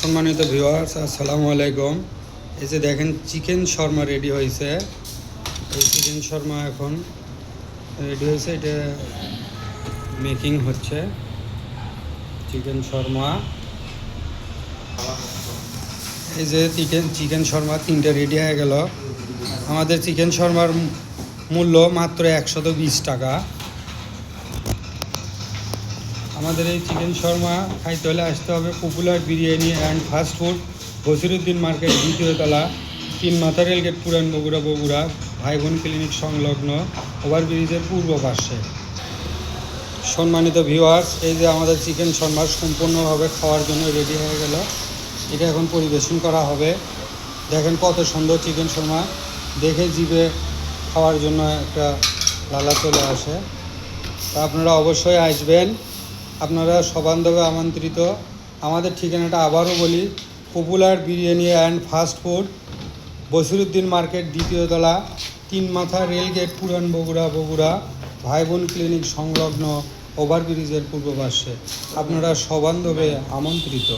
সম্মানিত ভিউয়ার্স, আসসালামু আলাইকুম। এই যে দেখেন চিকেন শর্মা রেডি হয়েছে। এই চিকেন শর্মা এখন রেডি হয়েছে, এটা মেকিং হচ্ছে চিকেন শর্মা। এই যে চিকেন শর্মা তিনটে রেডি হয়ে গেল। আমাদের চিকেন শর্মার মূল্য মাত্র 120 টাকা। আমাদের এই চিকেন শর্মা খাইতে হলে আসতে হবে popular biryani and fast food, Basiruddin market, দ্বিতীয় তলা, 3 মাথা রেলগেট, পুরান বগুড়া ভাই বোন ক্লিনিক সংলগ্ন ওভারব্রিজের পূর্ব পাশে। সম্মানিত ভিউয়ার্স, এই যে আমাদের চিকেন শর্মা সম্পূর্ণভাবে খাওয়ার জন্য রেডি হয়ে গেল। এটা এখন পরিবেশন করা হবে। দেখেন কত সুন্দর চিকেন শর্মা, দেখে জিভে খাওয়ার জন্য একটা লালা চলে আসে। তা আপনারা অবশ্যই আসবেন, আপনারা সবান্ধবে আমন্ত্রিত। আমাদের ঠিকানাটা আবারও বলি, popular biryani and fast food, Basiruddin market, দ্বিতীয় তলা, 3 মাথা রেলগেট, পুরান বগুড়া ভাই বোন ক্লিনিক সংলগ্ন ওভারব্রিজের পূর্ব পাশে। আপনারা সবান্ধবে আমন্ত্রিত।